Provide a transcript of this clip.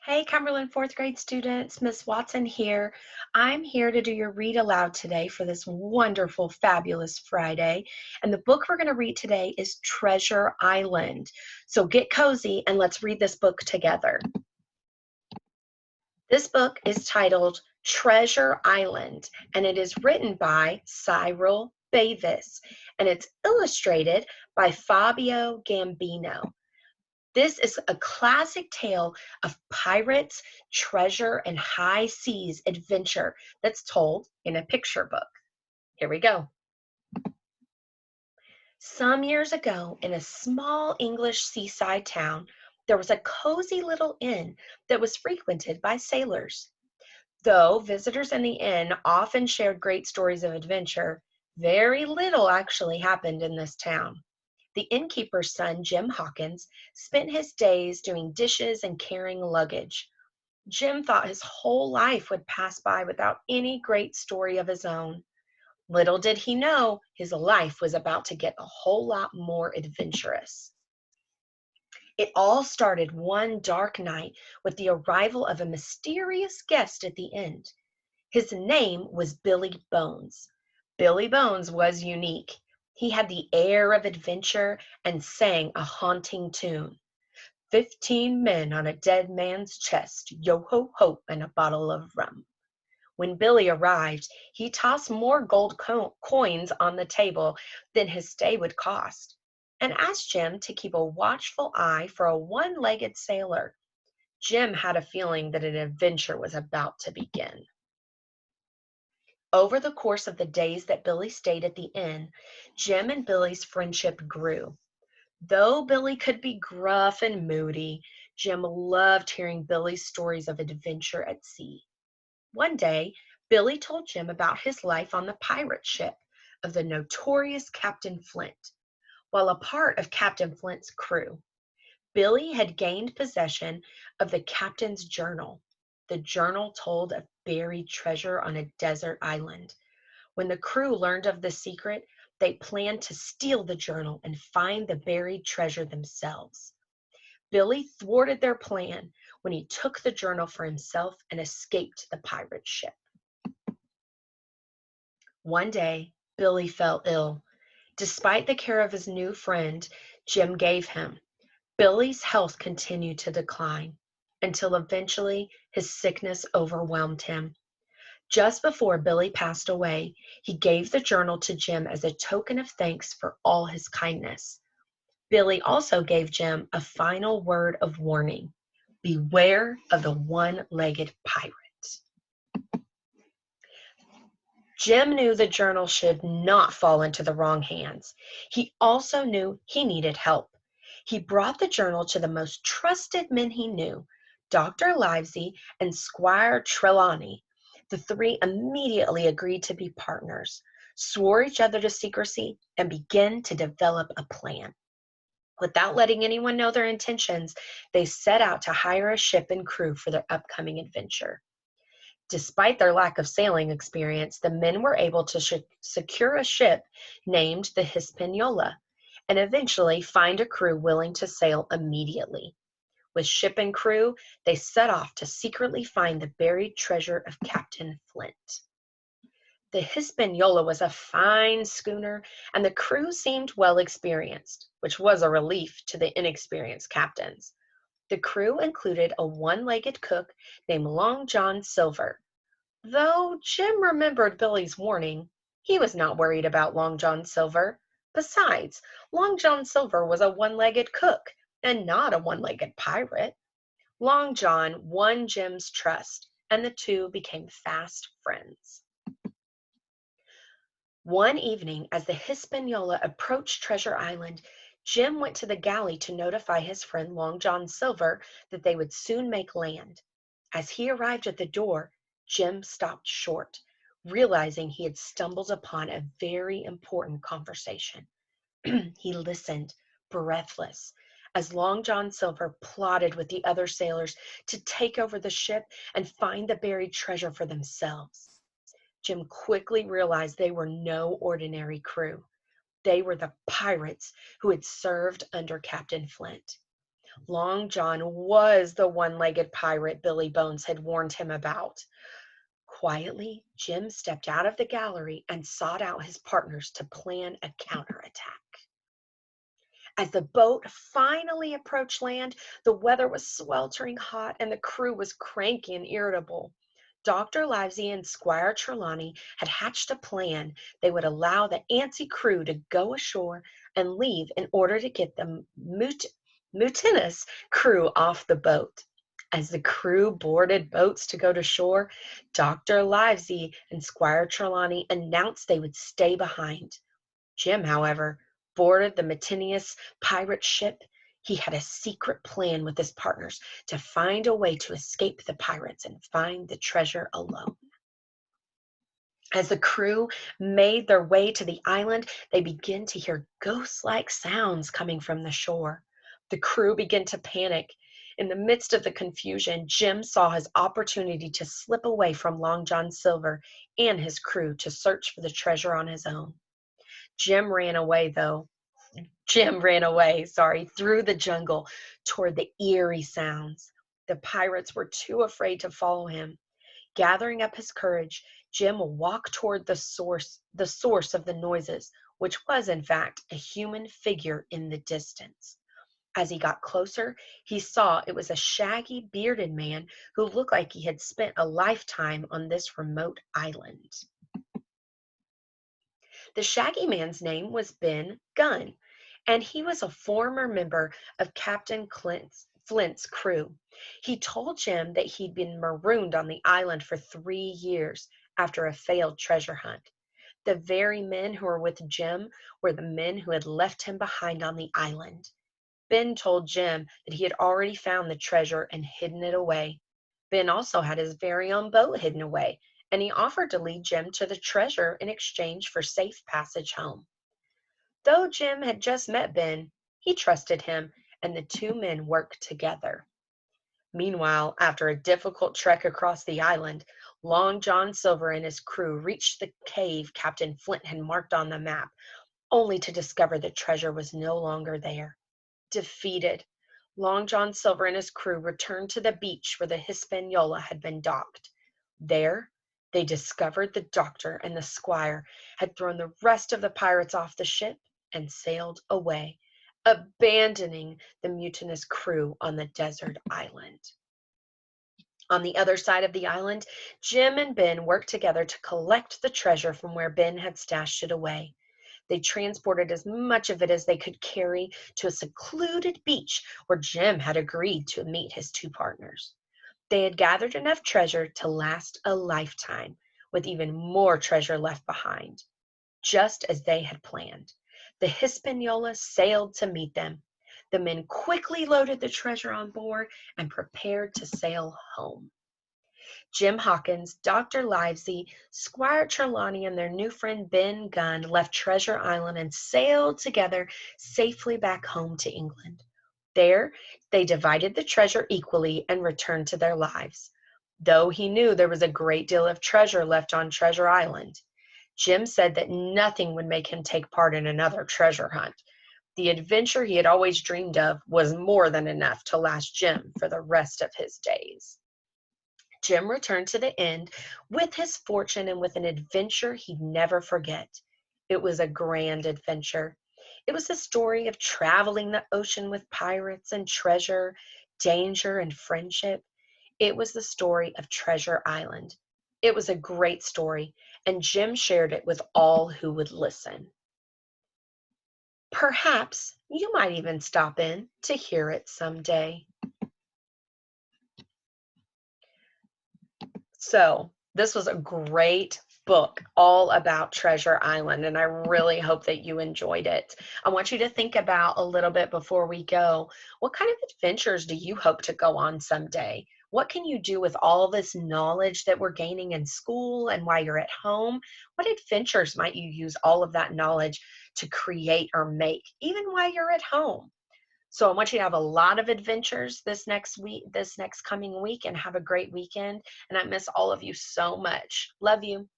Hey, Cumberland fourth grade students, Miss Watson here. I'm here to do your read aloud today for this wonderful, fabulous Friday. And the book we're going to read today is Treasure Island. So get cozy and let's read this book together. This book is titled Treasure Island, and it is written by Cyril Bavis, and it's illustrated by Fabio Gambino. This is a classic tale of pirates, treasure, and high seas adventure that's told in a picture book. Here we go. Some years ago, in a small English seaside town, there was a cozy little inn that was frequented by sailors. Though visitors in the inn often shared great stories of adventure, very little actually happened in this town. The innkeeper's son, Jim Hawkins, spent his days doing dishes and carrying luggage. Jim thought his whole life would pass by without any great story of his own. Little did he know his life was about to get a whole lot more adventurous. It all started one dark night with the arrival of a mysterious guest at the inn. His name was Billy Bones. Billy Bones was unique. He had the air of adventure and sang a haunting tune. 15 men on a dead man's chest, yo ho ho, and a bottle of rum. When Billy arrived, he tossed more gold coins on the table than his stay would cost, and asked Jim to keep a watchful eye for a one-legged sailor. Jim had a feeling that an adventure was about to begin. Over the course of the days that Billy stayed at the inn, Jim and Billy's friendship grew. Though Billy could be gruff and moody, Jim loved hearing Billy's stories of adventure at sea. One day, Billy told Jim about his life on the pirate ship of the notorious Captain Flint. While a part of Captain Flint's crew, Billy had gained possession of the captain's journal. The journal told of buried treasure on a desert island. When the crew learned of the secret, they planned to steal the journal and find the buried treasure themselves. Billy thwarted their plan when he took the journal for himself and escaped the pirate ship. One day, Billy fell ill. Despite the care of his new friend Jim gave him, Billy's health continued to decline until eventually his sickness overwhelmed him. Just before Billy passed away, he gave the journal to Jim as a token of thanks for all his kindness. Billy also gave Jim a final word of warning: beware of the one-legged pirate. Jim knew the journal should not fall into the wrong hands. He also knew he needed help. He brought the journal to the most trusted men he knew, Dr. Livesey and Squire Trelawney. The three immediately agreed to be partners, swore each other to secrecy, and began to develop a plan. Without letting anyone know their intentions, they set out to hire a ship and crew for their upcoming adventure. Despite their lack of sailing experience, the men were able to secure a ship named the Hispaniola and eventually find a crew willing to sail immediately. With ship and crew, they set off to secretly find the buried treasure of Captain Flint. The Hispaniola was a fine schooner, and the crew seemed well experienced, which was a relief to the inexperienced captains. The crew included a one-legged cook named Long John Silver. Though Jim remembered Billy's warning, he was not worried about Long John Silver. Besides, Long John Silver was a one-legged cook and not a one-legged pirate. Long John won Jim's trust, and the two became fast friends. One evening, as the Hispaniola approached Treasure Island, Jim went to the galley to notify his friend Long John Silver that they would soon make land. As he arrived at the door, Jim stopped short, realizing he had stumbled upon a very important conversation. He listened, breathless, as Long John Silver plotted with the other sailors to take over the ship and find the buried treasure for themselves. Jim quickly realized they were no ordinary crew. They were the pirates who had served under Captain Flint. Long John was the one-legged pirate Billy Bones had warned him about. Quietly, Jim stepped out of the gallery and sought out his partners to plan a counterattack. As the boat finally approached land, the weather was sweltering hot and the crew was cranky and irritable. Dr. Livesey and Squire Trelawney had hatched a plan. They would allow the antsy crew to go ashore and leave in order to get the mutinous crew off the boat. As the crew boarded boats to go to shore, Dr. Livesey and Squire Trelawney announced they would stay behind. Jim, however, boarded the mutinous pirate ship. He had a secret plan with his partners to find a way to escape the pirates and find the treasure alone. As the crew made their way to the island, they began to hear ghost-like sounds coming from the shore. The crew began to panic. In the midst of the confusion, Jim saw his opportunity to slip away from Long John Silver and his crew to search for the treasure on his own. Jim ran away, through the jungle toward the eerie sounds. The pirates were too afraid to follow him. Gathering up his courage, Jim walked toward the source of the noises, which was, in fact, a human figure in the distance. As he got closer, he saw it was a shaggy, bearded man who looked like he had spent a lifetime on this remote island. The shaggy man's name was Ben Gunn, and he was a former member of Captain Flint's crew. He told Jim that he'd been marooned on the island for 3 years after a failed treasure hunt. The very men who were with Jim were the men who had left him behind on the island. Ben told Jim that he had already found the treasure and hidden it away. Ben also had his very own boat hidden away, and he offered to lead Jim to the treasure in exchange for safe passage home. Though Jim had just met Ben, he trusted him, and the two men worked together. Meanwhile, after a difficult trek across the island, Long John Silver and his crew reached the cave Captain Flint had marked on the map, only to discover the treasure was no longer there. Defeated, Long John Silver and his crew returned to the beach where the Hispaniola had been docked. There, they discovered the doctor and the squire had thrown the rest of the pirates off the ship and sailed away, abandoning the mutinous crew on the desert island. On the other side of the island, Jim and Ben worked together to collect the treasure from where Ben had stashed it away. They transported as much of it as they could carry to a secluded beach where Jim had agreed to meet his two partners. They had gathered enough treasure to last a lifetime, with even more treasure left behind. Just as they had planned, the Hispaniola sailed to meet them. The men quickly loaded the treasure on board and prepared to sail home. Jim Hawkins, Dr. Livesey, Squire Trelawney, and their new friend Ben Gunn left Treasure Island and sailed together safely back home to England. There, they divided the treasure equally and returned to their lives. Though he knew there was a great deal of treasure left on Treasure Island, Jim said that nothing would make him take part in another treasure hunt. The adventure he had always dreamed of was more than enough to last Jim for the rest of his days. Jim returned to the inn with his fortune and with an adventure he'd never forget. It was a grand adventure. It was a story of traveling the ocean with pirates and treasure, danger and friendship. It was the story of Treasure Island. It was a great story, and Jim shared it with all who would listen. Perhaps you might even stop in to hear it someday. So, this was a great book all about Treasure Island, and I really hope that you enjoyed it. I want you to think about a little bit before we go. What kind of adventures do you hope to go on someday? What can you do with all this knowledge that we're gaining in school and while you're at home? What adventures might you use all of that knowledge to create or make, even while you're at home? So I want you to have a lot of adventures this next coming week, and have a great weekend. And I miss all of you so much. Love you.